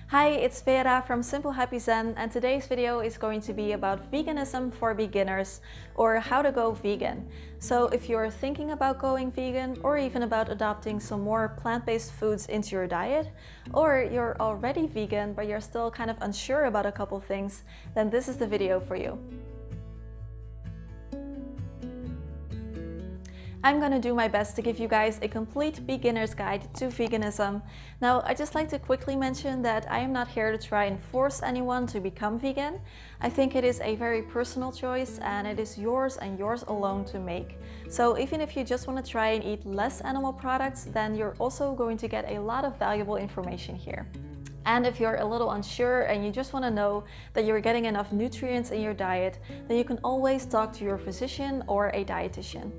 Hi, it's Vera from Simple Happy Zen, and today's video is going to be about veganism for beginners, or how to go vegan. So if you're thinking about going vegan, or even about adopting some more plant-based foods into your diet, or you're already vegan but you're still kind of unsure about a couple things, then this is the video for you. I'm gonna do my best to give you guys a complete beginner's guide to veganism. Now, I'd just like to quickly mention that I am not here to try and force anyone to become vegan. I think it is a very personal choice and it is yours and yours alone to make. So even if you just want to try and eat less animal products, then you're also going to get a lot of valuable information here. And if you're a little unsure and you just want to know that you're getting enough nutrients in your diet, then you can always talk to your physician or a dietitian.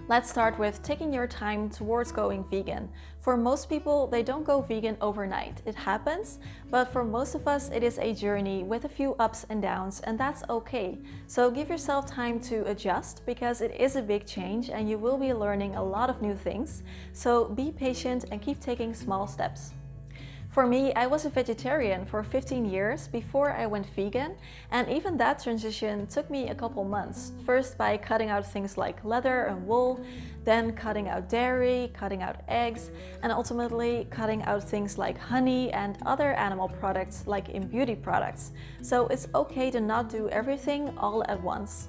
Let's start with taking your time towards going vegan. For most people, they don't go vegan overnight. It happens, but for most of us, it is a journey with a few ups and downs, and that's okay. So give yourself time to adjust because it is a big change and you will be learning a lot of new things. So be patient and keep taking small steps. For me, I was a vegetarian for 15 years before I went vegan, and even that transition took me a couple months. First by cutting out things like leather and wool, then cutting out dairy, cutting out eggs, and ultimately cutting out things like honey and other animal products like in beauty products. So it's okay to not do everything all at once.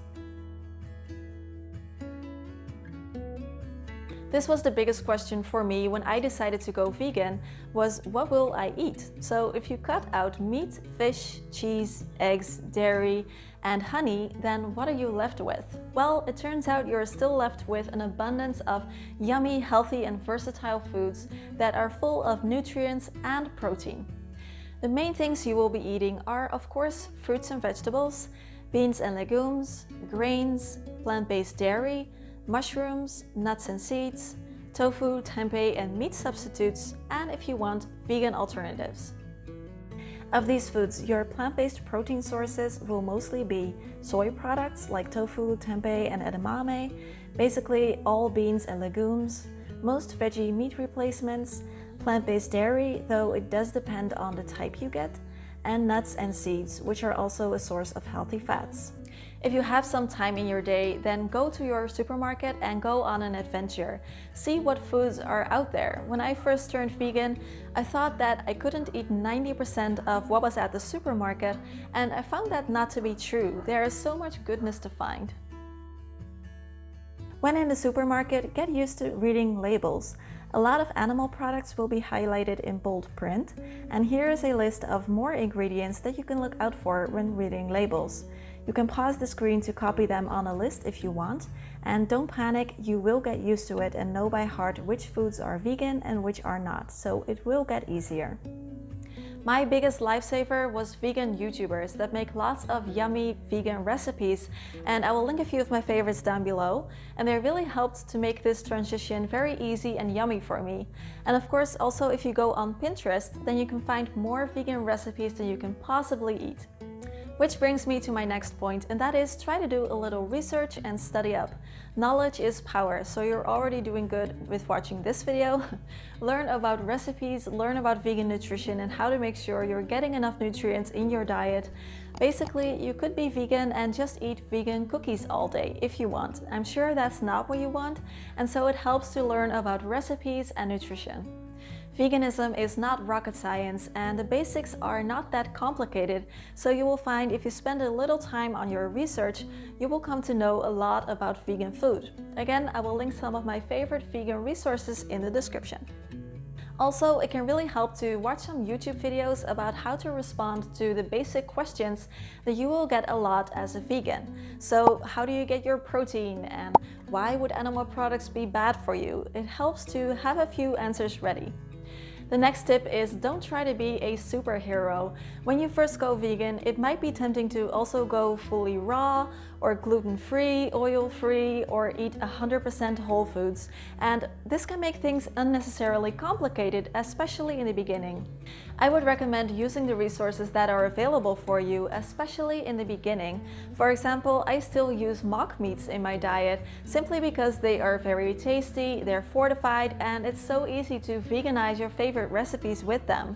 This was the biggest question for me when I decided to go vegan, was what will I eat? So if you cut out meat, fish, cheese, eggs, dairy, and honey, then what are you left with? Well, it turns out you're still left with an abundance of yummy, healthy, and versatile foods that are full of nutrients and protein. The main things you will be eating are, of course, fruits and vegetables, beans and legumes, grains, plant-based dairy, mushrooms, nuts and seeds, tofu, tempeh, and meat substitutes, and if you want, vegan alternatives. Of these foods, your plant-based protein sources will mostly be soy products like tofu, tempeh, and edamame, basically all beans and legumes, most veggie meat replacements, plant-based dairy, though it does depend on the type you get, and nuts and seeds, which are also a source of healthy fats. If you have some time in your day, then go to your supermarket and go on an adventure. See what foods are out there. When I first turned vegan, I thought that I couldn't eat 90% of what was at the supermarket, and I found that not to be true. There is so much goodness to find. When in the supermarket, get used to reading labels. A lot of animal products will be highlighted in bold print, and here is a list of more ingredients that you can look out for when reading labels. You can pause the screen to copy them on a list if you want, and don't panic, you will get used to it and know by heart which foods are vegan and which are not, so it will get easier. My biggest lifesaver was vegan YouTubers that make lots of yummy vegan recipes, and I will link a few of my favorites down below, and they really helped to make this transition very easy and yummy for me. And of course, also if you go on Pinterest, then you can find more vegan recipes than you can possibly eat. Which brings me to my next point, and that is try to do a little research and study up. Knowledge is power, so you're already doing good with watching this video. Learn about recipes, learn about vegan nutrition and how to make sure you're getting enough nutrients in your diet. Basically, you could be vegan and just eat vegan cookies all day if you want. I'm sure that's not what you want, and so it helps to learn about recipes and nutrition. Veganism is not rocket science and the basics are not that complicated, so you will find if you spend a little time on your research, you will come to know a lot about vegan food. Again, I will link some of my favorite vegan resources in the description. Also, it can really help to watch some YouTube videos about how to respond to the basic questions that you will get a lot as a vegan. So, how do you get your protein and why would animal products be bad for you? It helps to have a few answers ready. The next tip is don't try to be a superhero. When you first go vegan, it might be tempting to also go fully raw or gluten-free, oil-free, or eat 100% whole foods. And this can make things unnecessarily complicated, especially in the beginning. I would recommend using the resources that are available for you, especially in the beginning. For example, I still use mock meats in my diet simply because they are very tasty, they're fortified, and it's so easy to veganize your favorite recipes with them.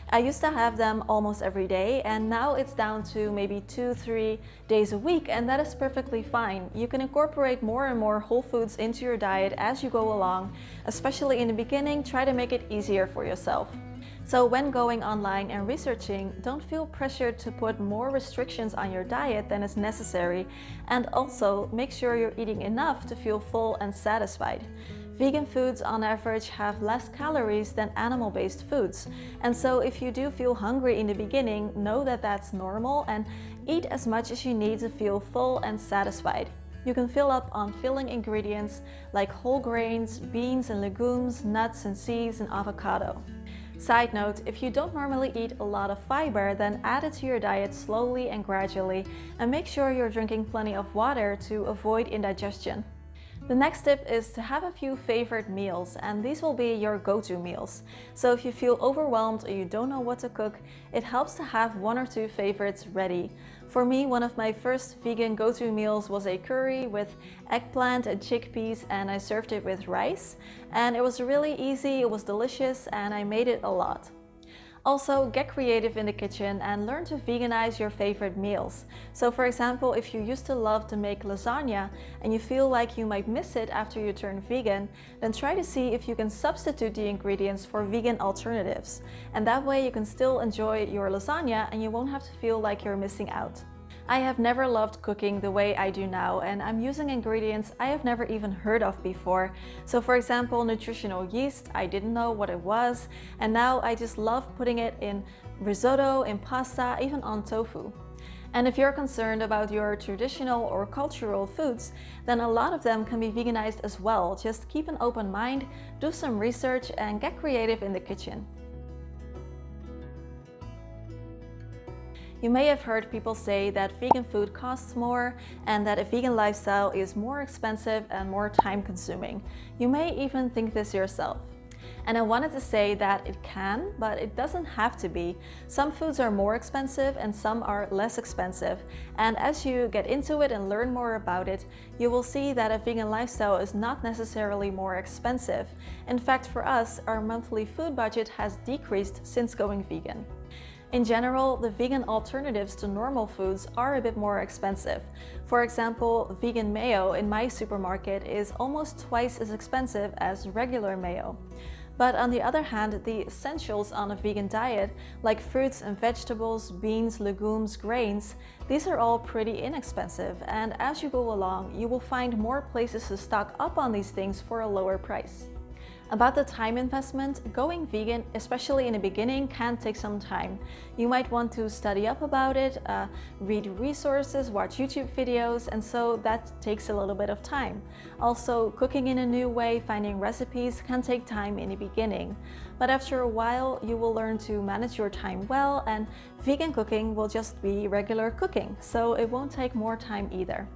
I used to have them almost every day, and now it's down to maybe 2-3 days a week, and that is perfectly fine. You can incorporate more and more whole foods into your diet as you go along. Especially in the beginning, try to make it easier for yourself. So when going online and researching, don't feel pressured to put more restrictions on your diet than is necessary, and also make sure you're eating enough to feel full and satisfied. Vegan foods on average have less calories than animal-based foods, and so if you do feel hungry in the beginning, know that that's normal and eat as much as you need to feel full and satisfied. You can fill up on filling ingredients like whole grains, beans and legumes, nuts and seeds, and avocado. Side note, if you don't normally eat a lot of fiber, then add it to your diet slowly and gradually, and make sure you're drinking plenty of water to avoid indigestion. The next tip is to have a few favorite meals, and these will be your go-to meals. So if you feel overwhelmed or you don't know what to cook, it helps to have 1 or 2 favorites ready. For me, one of my first vegan go-to meals was a curry with eggplant and chickpeas, and I served it with rice. And it was really easy, it was delicious, and I made it a lot. Also, get creative in the kitchen and learn to veganize your favorite meals. So for example, if you used to love to make lasagna and you feel like you might miss it after you turn vegan, then try to see if you can substitute the ingredients for vegan alternatives. And that way you can still enjoy your lasagna and you won't have to feel like you're missing out. I have never loved cooking the way I do now, and I'm using ingredients I have never even heard of before. So for example, nutritional yeast, I didn't know what it was, and now I just love putting it in risotto, in pasta, even on tofu. And if you're concerned about your traditional or cultural foods, then a lot of them can be veganized as well. Just keep an open mind, do some research, and get creative in the kitchen. You may have heard people say that vegan food costs more and that a vegan lifestyle is more expensive and more time-consuming. You may even think this yourself. And I wanted to say that it can, but it doesn't have to be. Some foods are more expensive and some are less expensive. And as you get into it and learn more about it, you will see that a vegan lifestyle is not necessarily more expensive. In fact, for us, our monthly food budget has decreased since going vegan. In general, the vegan alternatives to normal foods are a bit more expensive. For example, vegan mayo in my supermarket is almost twice as expensive as regular mayo. But on the other hand, the essentials on a vegan diet, like fruits and vegetables, beans, legumes, grains, these are all pretty inexpensive, and as you go along, you will find more places to stock up on these things for a lower price. About the time investment, going vegan, especially in the beginning, can take some time. You might want to study up about it, read resources, watch YouTube videos, and so that takes a little bit of time. Also, cooking in a new way, finding recipes can take time in the beginning. But after a while, you will learn to manage your time well, and vegan cooking will just be regular cooking, so it won't take more time either.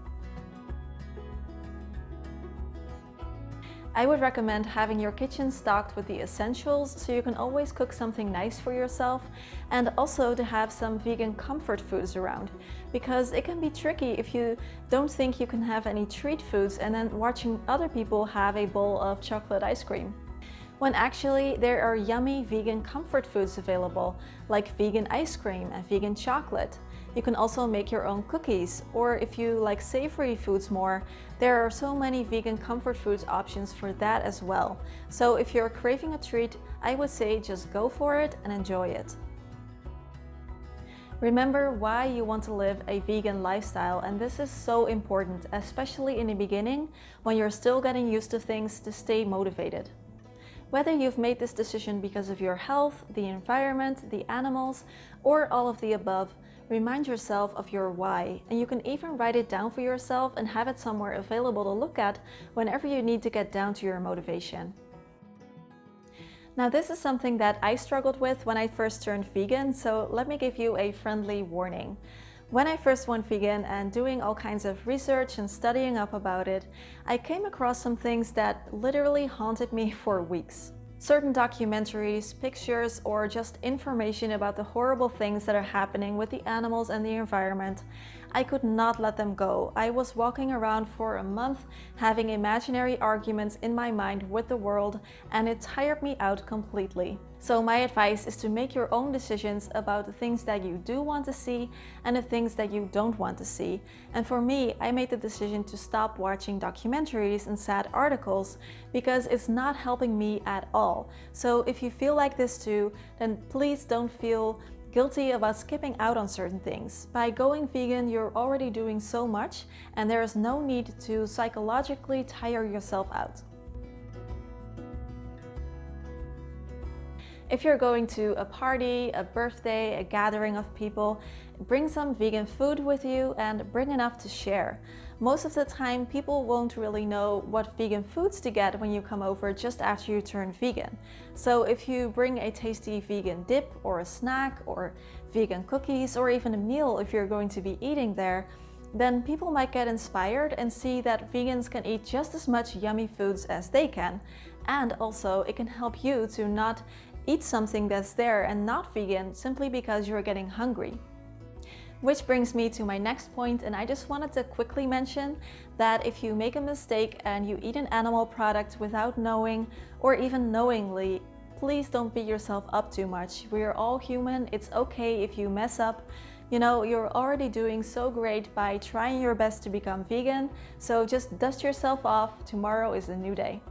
I would recommend having your kitchen stocked with the essentials so you can always cook something nice for yourself, and also to have some vegan comfort foods around, because it can be tricky if you don't think you can have any treat foods and then watching other people have a bowl of chocolate ice cream. When actually there are yummy vegan comfort foods available, like vegan ice cream and vegan chocolate. You can also make your own cookies, or if you like savory foods more, there are so many vegan comfort foods options for that as well. So if you're craving a treat, I would say just go for it and enjoy it. Remember why you want to live a vegan lifestyle, and this is so important, especially in the beginning when you're still getting used to things, to stay motivated. Whether you've made this decision because of your health, the environment, the animals, or all of the above, remind yourself of your why, and you can even write it down for yourself and have it somewhere available to look at whenever you need to get down to your motivation. Now, this is something that I struggled with when I first turned vegan, so let me give you a friendly warning. When I first went vegan and doing all kinds of research and studying up about it, I came across some things that literally haunted me for weeks. Certain documentaries, pictures, or just information about the horrible things that are happening with the animals and the environment, I could not let them go. I was walking around for a month having imaginary arguments in my mind with the world, and it tired me out completely. So my advice is to make your own decisions about the things that you do want to see and the things that you don't want to see. And for me, I made the decision to stop watching documentaries and sad articles because it's not helping me at all. So if you feel like this too, then please don't feel guilty about skipping out on certain things. By going vegan, you're already doing so much, and there is no need to psychologically tire yourself out. If you're going to a party, a birthday, a gathering of people, bring some vegan food with you and bring enough to share. Most of the time, people won't really know what vegan foods to get when you come over just after you turn vegan. So if you bring a tasty vegan dip or a snack or vegan cookies or even a meal if you're going to be eating there, then people might get inspired and see that vegans can eat just as much yummy foods as they can. And also it can help you to not eat something that's there and not vegan simply because you're getting hungry. Which brings me to my next point, and I just wanted to quickly mention that if you make a mistake and you eat an animal product without knowing or even knowingly, please don't beat yourself up too much. We are all human. It's okay if you mess up. You know, you're already doing so great by trying your best to become vegan, so just dust yourself off. Tomorrow is a new day.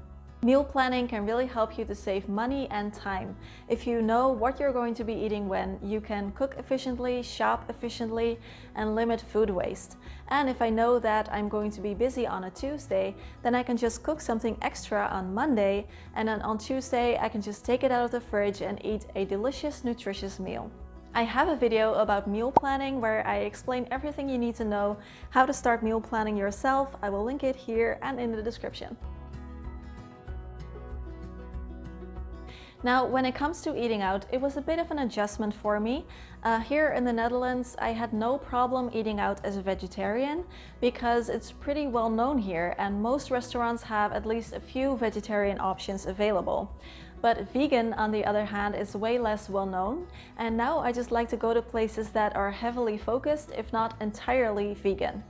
Meal planning can really help you to save money and time. If you know what you're going to be eating when, you can cook efficiently, shop efficiently, and limit food waste. And if I know that I'm going to be busy on a Tuesday, then I can just cook something extra on Monday, and then on Tuesday I can just take it out of the fridge and eat a delicious, nutritious meal. I have a video about meal planning where I explain everything you need to know how to start meal planning yourself. I will link it here and in the description. Now, when it comes to eating out, it was a bit of an adjustment for me. Here in the Netherlands, I had no problem eating out as a vegetarian because it's pretty well known here and most restaurants have at least a few vegetarian options available. But vegan, on the other hand, is way less well known, and now I just like to go to places that are heavily focused, if not entirely vegan.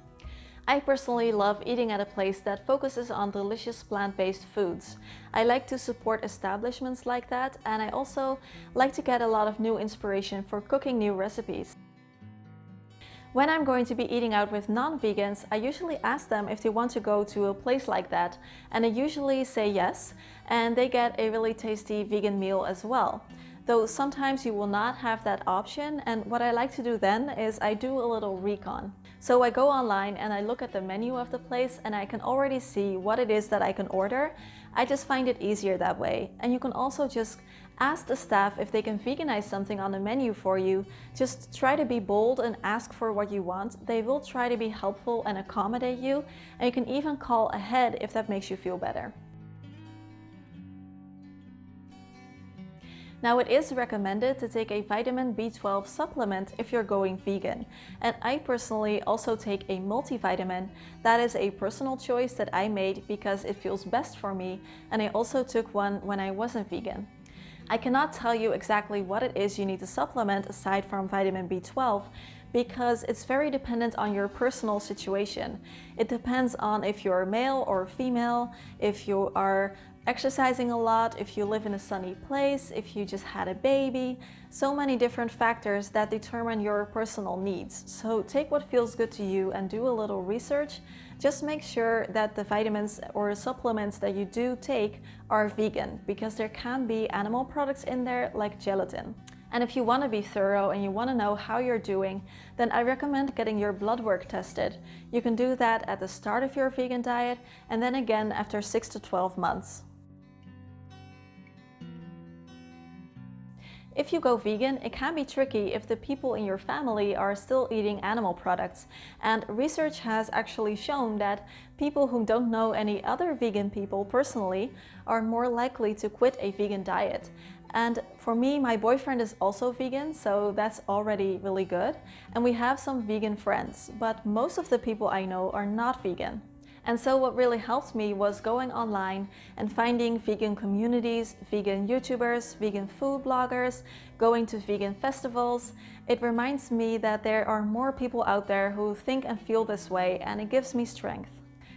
I personally love eating at a place that focuses on delicious plant-based foods. I like to support establishments like that, and I also like to get a lot of new inspiration for cooking new recipes. When I'm going to be eating out with non-vegans, I usually ask them if they want to go to a place like that, and they usually say yes, and they get a really tasty vegan meal as well. Though sometimes you will not have that option, and what I like to do then is I do a little recon. So I go online and I look at the menu of the place and I can already see what it is that I can order. I just find it easier that way. And you can also just ask the staff if they can veganize something on the menu for you. Just try to be bold and ask for what you want. They will try to be helpful and accommodate you, and you can even call ahead if that makes you feel better. Now, it is recommended to take a vitamin B12 supplement if you're going vegan. And I personally also take a multivitamin. That is a personal choice that I made because it feels best for me, and I also took one when I wasn't vegan. I cannot tell you exactly what it is you need to supplement aside from vitamin B12 because it's very dependent on your personal situation. It depends on if you're male or female, if you are exercising a lot, if you live in a sunny place, if you just had a baby, so many different factors that determine your personal needs. So take what feels good to you and do a little research. Just make sure that the vitamins or supplements that you do take are vegan, because there can be animal products in there like gelatin. And if you want to be thorough and you want to know how you're doing, then I recommend getting your blood work tested. You can do that at the start of your vegan diet and then again after 6 to 12 months. If you go vegan, it can be tricky if the people in your family are still eating animal products, and research has actually shown that people who don't know any other vegan people personally are more likely to quit a vegan diet. And for me, my boyfriend is also vegan, so that's already really good. And we have some vegan friends, but most of the people I know are not vegan. And so what really helped me was going online and finding vegan communities, vegan YouTubers, vegan food bloggers, going to vegan festivals. It reminds me that there are more people out there who think and feel this way, and it gives me strength.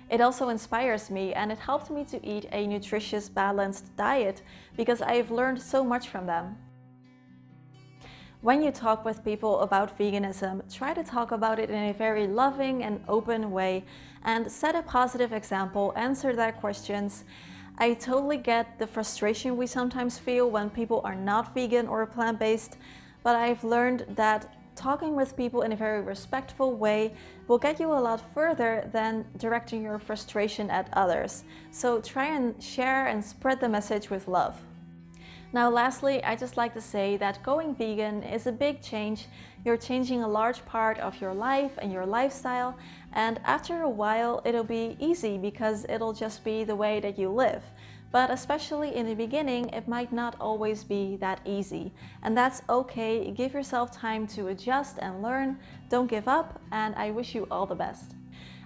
It also inspires me, and it helped me to eat a nutritious, balanced diet because I've learned so much from them. When you talk with people about veganism, try to talk about it in a very loving and open way and set a positive example, answer their questions. I totally get the frustration we sometimes feel when people are not vegan or plant-based, but I've learned that talking with people in a very respectful way will get you a lot further than directing your frustration at others. So try and share and spread the message with love. Now lastly, I just like to say that going vegan is a big change. You're changing a large part of your life and your lifestyle, and after a while it'll be easy because it'll just be the way that you live. But especially in the beginning, it might not always be that easy. And that's okay. Give yourself time to adjust and learn. Don't give up, and I wish you all the best.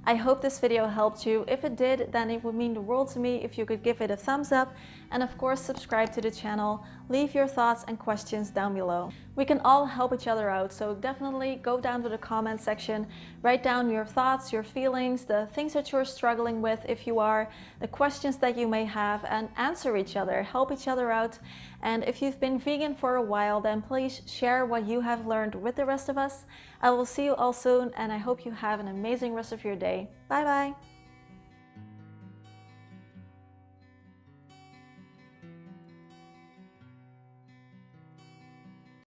I hope this video helped you. If it did, then it would mean the world to me if you could give it a thumbs up, and of course subscribe to the channel. Leave your thoughts and questions down below. We can all help each other out, so definitely go down to the comment section, write down your thoughts, your feelings, the things that you're struggling with if you are, the questions that you may have, and answer each other, help each other out. And if you've been vegan for a while, then please share what you have learned with the rest of us. I will see you all soon, and I hope you have an amazing rest of your day. Bye bye!